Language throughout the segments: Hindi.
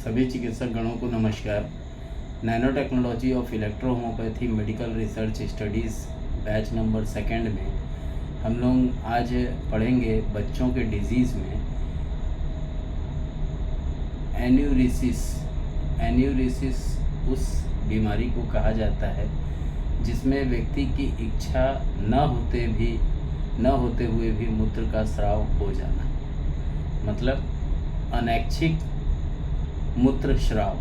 सभी चिकित्सक गणों को नमस्कार। Nano technology of electro homeopathy medical research studies batch number second में हम लोग आज पढ़ेंगे बच्चों के डिजीज़ में एन्यूरिसिस। एन्यूरिसिस उस बीमारी को कहा जाता है जिसमें व्यक्ति की इच्छा न होते हुए भी मूत्र का स्राव हो जाना, मतलब अनैच्छिक मूत्र स्राव,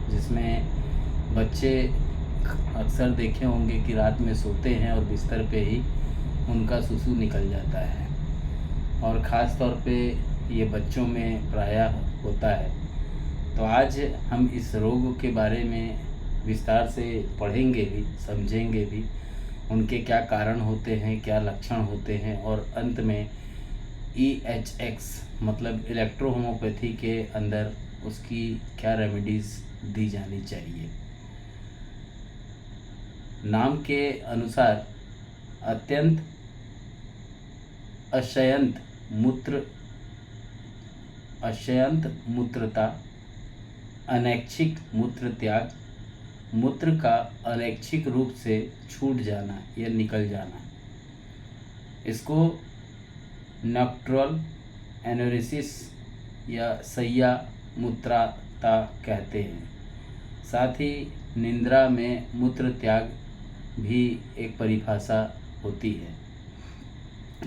जिसमें बच्चे अक्सर देखे होंगे कि रात में सोते हैं और बिस्तर पे ही उनका सुसु निकल जाता है, और ख़ास तौर पे ये बच्चों में प्रायः होता है। तो आज हम इस रोग के बारे में विस्तार से पढ़ेंगे भी, समझेंगे भी, उनके क्या कारण होते हैं, क्या लक्षण होते हैं, और अंत में EHX मतलब इलेक्ट्रो होम्योपैथी के अंदर उसकी क्या रेमेडीज़ दी जानी चाहिए। नाम के अनुसार अत्यंत अशयंत मूत्रता, अनैच्छिक मूत्र त्याग, मूत्र का अनैच्छिक रूप से छूट जाना या निकल जाना, इसको नॉक्ट्रल एन्यूरिसिस या शय्या मूत्रता कहते हैं। साथ ही निद्रा में मूत्र त्याग भी एक परिभाषा होती है।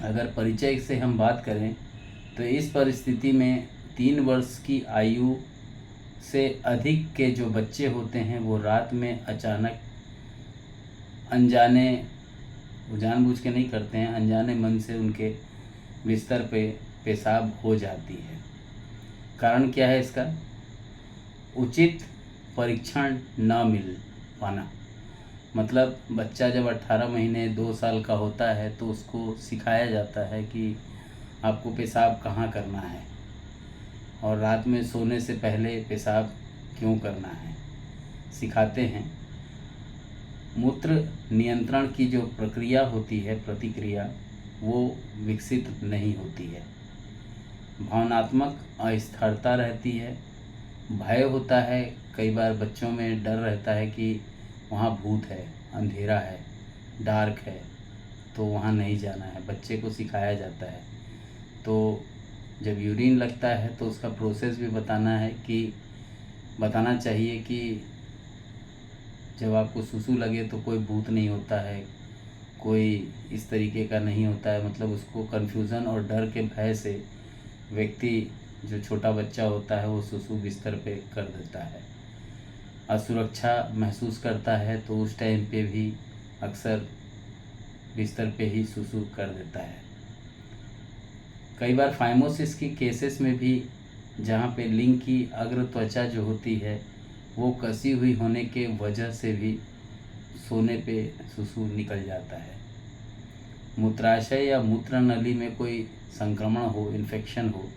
अगर परिचय से हम बात करें तो इस परिस्थिति में 3 वर्ष की आयु से अधिक के जो बच्चे होते हैं वो रात में अचानक अनजाने, जानबूझ के नहीं करते हैं, अनजाने मन से उनके बिस्तर पे पेशाब हो जाती है। कारण क्या है इसका? उचित परीक्षण न मिल पाना। मतलब बच्चा जब 18 महीने 2 साल का होता है तो उसको सिखाया जाता है कि आपको पेशाब कहाँ करना है और रात में सोने से पहले पेशाब क्यों करना है, सिखाते हैं। मूत्र नियंत्रण की जो प्रक्रिया होती है, प्रतिक्रिया, वो विकसित नहीं होती है। भावनात्मक अस्थिरता रहती है, भय होता है, कई बार बच्चों में डर रहता है कि वहाँ भूत है, अंधेरा है, डार्क है, तो वहाँ नहीं जाना है, बच्चे को सिखाया जाता है। तो जब यूरिन लगता है तो उसका प्रोसेस भी बताना चाहिए कि जब आपको सुसु लगे तो कोई भूत नहीं होता है, कोई इस तरीके का नहीं होता है। मतलब उसको कन्फ्यूज़न और डर के भय से व्यक्ति, जो छोटा बच्चा होता है, वो सुसु बिस्तर पे कर देता है। असुरक्षा महसूस करता है तो उस टाइम पे भी अक्सर बिस्तर पे ही सुसु कर देता है। कई बार फाइमोसिस की केसेस में भी, जहाँ पे लिंग की अग्र त्वचा जो होती है वो कसी हुई होने के वजह से भी सोने पे सुसु निकल जाता है। मूत्राशय या मूत्र नली में कोई संक्रमण हो, इन्फेक्शन हो,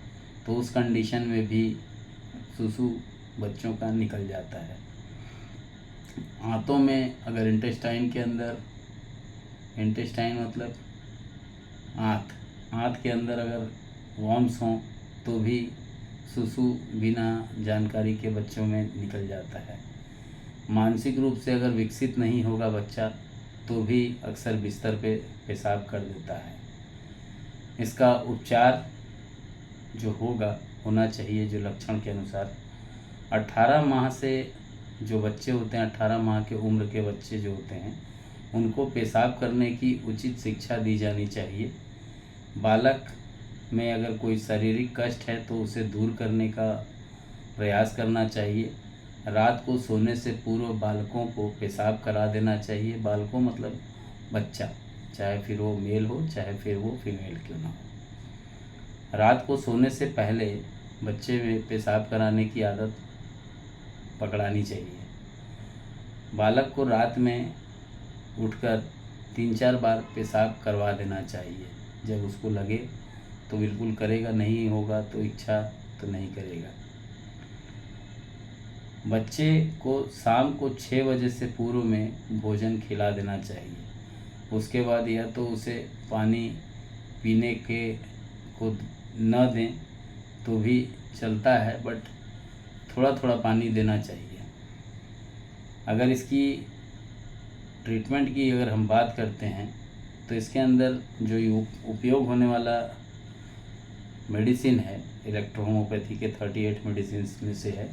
तो उस कंडीशन में भी सुसु बच्चों का निकल जाता है। आंतों में अगर इंटेस्टाइन के अंदर, इंटेस्टाइन मतलब आंत के अंदर अगर वॉर्म्स हों तो भी सुसु बिना जानकारी के बच्चों में निकल जाता है। मानसिक रूप से अगर विकसित नहीं होगा बच्चा तो भी अक्सर बिस्तर पे पेशाब कर देता है। इसका उपचार जो होना चाहिए, जो लक्षण के अनुसार, 18 माह से जो बच्चे होते हैं, 18 माह के उम्र के बच्चे जो होते हैं, उनको पेशाब करने की उचित शिक्षा दी जानी चाहिए। बालक में अगर कोई शारीरिक कष्ट है तो उसे दूर करने का प्रयास करना चाहिए। रात को सोने से पूर्व बालकों को पेशाब करा देना चाहिए। बालकों मतलब बच्चा, चाहे फिर वो मेल हो, चाहे फिर वो फीमेल क्यों ना हो। रात को सोने से पहले बच्चे में पेशाब कराने की आदत पकड़ानी चाहिए। बालक को रात में उठकर 3-4 बार पेशाब करवा देना चाहिए। जब उसको लगे तो बिल्कुल करेगा, नहीं होगा तो इच्छा तो नहीं करेगा। बच्चे को शाम को 6 बजे से पूर्व में भोजन खिला देना चाहिए। उसके बाद या तो उसे पानी पीने के को न दें तो भी चलता है, बट थोड़ा थोड़ा पानी देना चाहिए। अगर इसकी ट्रीटमेंट की अगर हम बात करते हैं तो इसके अंदर जो उपयोग होने वाला मेडिसिन है इलेक्ट्रो होम्योपैथी के 38 मेडिसिन में से है।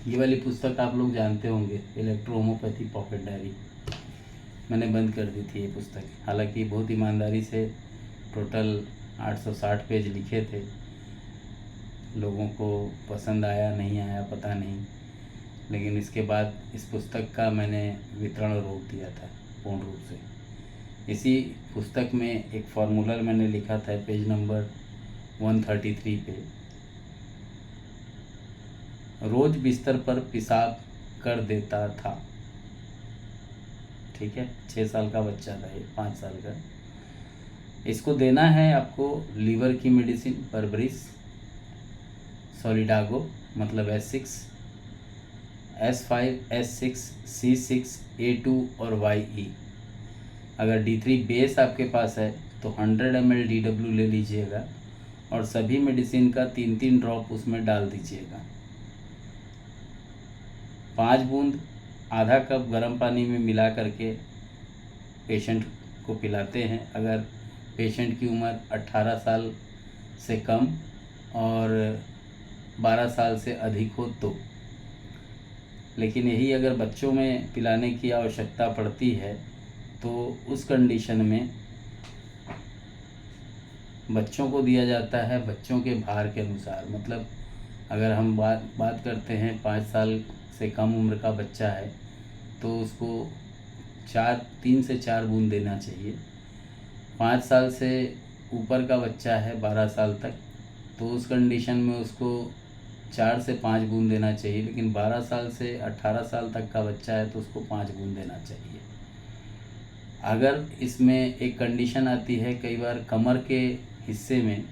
ये वाली पुस्तक आप लोग जानते होंगे, इलेक्ट्रो होम्योपैथी पॉकेट डायरी। मैंने बंद कर दी थी ये पुस्तक, हालांकि बहुत ईमानदारी से टोटल 860 पेज लिखे थे। लोगों को पसंद आया नहीं आया पता नहीं, लेकिन इसके बाद इस पुस्तक का मैंने वितरण रोक दिया था पूर्ण रूप से। इसी पुस्तक में एक फार्मूला मैंने लिखा था पेज नंबर 133 पे, रोज बिस्तर पर पेशाब कर देता था। ठीक है, 6 साल का बच्चा था ये, 5 साल का। इसको देना है आपको लीवर की मेडिसिन बर्बरिस, सॉलिडागो मतलब S6, S5, S6, C6, A2 और YE। अगर D3 बेस आपके पास है तो 100 ml DW ले लीजिएगा और सभी मेडिसिन का 3-3 ड्रॉप उसमें डाल दीजिएगा। 5 बूंद आधा कप गर्म पानी में मिला करके पेशेंट को पिलाते हैं। अगर पेशेंट की उम्र 18 साल से कम और 12 साल से अधिक हो तो। लेकिन यही अगर बच्चों में पिलाने की आवश्यकता पड़ती है तो उस कंडीशन में बच्चों को दिया जाता है बच्चों के भार के अनुसार। मतलब अगर हम बात करते हैं 5 साल से कम उम्र का बच्चा है तो उसको 3 से 4 बूंद देना चाहिए। 5 साल से ऊपर का बच्चा है 12 साल तक तो उस कंडीशन में उसको 4 से 5 बूंद देना चाहिए। लेकिन 12 साल से 18 साल तक का बच्चा है तो उसको 5 बूंद देना चाहिए। अगर इसमें एक कंडीशन आती है, कई बार कमर के हिस्से में,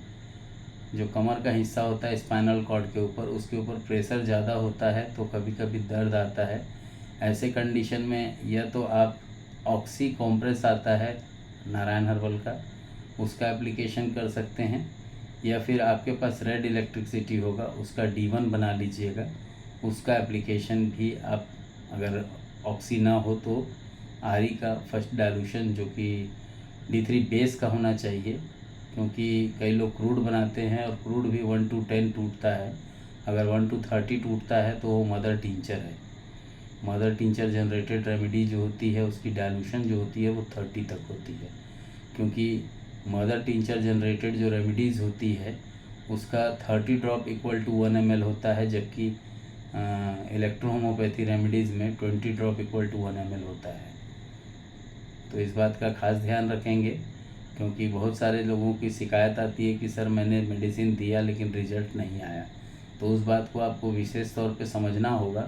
जो कमर का हिस्सा होता है स्पाइनल कॉर्ड के ऊपर, उसके ऊपर प्रेशर ज़्यादा होता है तो कभी कभी दर्द आता है। ऐसे कंडीशन में या तो आप ऑक्सी कॉम्प्रेस आता है नारायण हर्बल का, उसका एप्लीकेशन कर सकते हैं, या फिर आपके पास रेड इलेक्ट्रिसिटी होगा उसका D1 बना लीजिएगा, उसका एप्लीकेशन भी आप, अगर ऑक्सी ना हो तो आरी का फर्स्ट डाइल्यूशन जो कि D3 बेस का होना चाहिए, क्योंकि कई लोग क्रूड बनाते हैं और क्रूड भी 1 to 10 टूटता है। अगर 1 to 30 टूटता है तो वो मदर टिंचर है। मदर टिंचर जनरेटेड रेमेडी जो होती है उसकी डाइल्यूशन जो होती है वो 30 तक होती है, क्योंकि मदर टिंचर जनरेटेड जो रेमेडीज़ होती है उसका 30 ड्रॉप इक्वल टू 1 ml होता है, जबकि इलेक्ट्रो होम्योपैथी रेमेडीज़ में 20 ड्रॉप इक्वल टू 1 ml होता है। तो इस बात का खास ध्यान रखेंगे, क्योंकि बहुत सारे लोगों की शिकायत आती है कि सर मैंने मेडिसिन दिया लेकिन रिजल्ट नहीं आया। तो उस बात को आपको विशेष तौर पे समझना होगा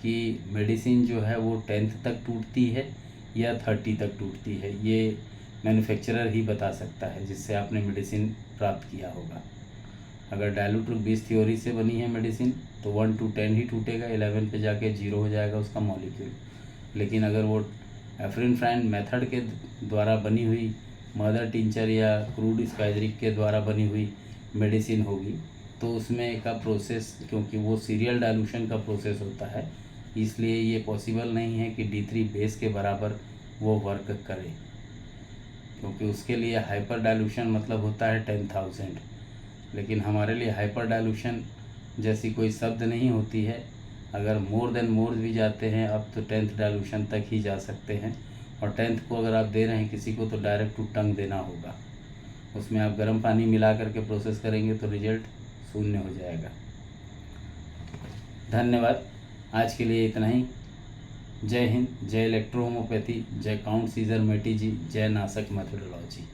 कि मेडिसिन जो है वो 10th तक टूटती है या 30 तक टूटती है, ये मैन्युफैक्चरर ही बता सकता है जिससे आपने मेडिसिन प्राप्त किया होगा। अगर डायलूट्रिक थ्योरी से बनी है मेडिसिन तो 1 to 10 ही टूटेगा, 11 पे जाके 0 हो जाएगा उसका मॉलिक्यूल। लेकिन अगर वो एफ्रिन फ्राइन मेथड के द्वारा बनी हुई मदर टिंचर या क्रूड स्काइजरिक के द्वारा बनी हुई मेडिसिन होगी तो उसमें का प्रोसेस, क्योंकि वो सीरियल डाइल्यूशन का प्रोसेस होता है, इसलिए ये पॉसिबल नहीं है कि D3 बेस के बराबर वो वर्क करे, क्योंकि उसके लिए हाइपर डाइल्यूशन मतलब होता है 10,000। लेकिन हमारे लिए हाइपर डाइल्यूशन जैसी कोई शब्द नहीं होती है। अगर मोर देन मोर भी जाते हैं अब तो 10th डाइल्यूशन तक ही जा सकते हैं, और 10th को अगर आप दे रहे हैं किसी को तो डायरेक्ट टू टंग देना होगा। उसमें आप गर्म पानी मिला करके प्रोसेस करेंगे तो रिजल्ट 0 हो जाएगा। धन्यवाद, आज के लिए इतना ही। जय हिंद, जय इलेक्ट्रो होम्योपैथी, जय काउंट सीजर मेटी जी, जय नासक मेथोडोलॉजी।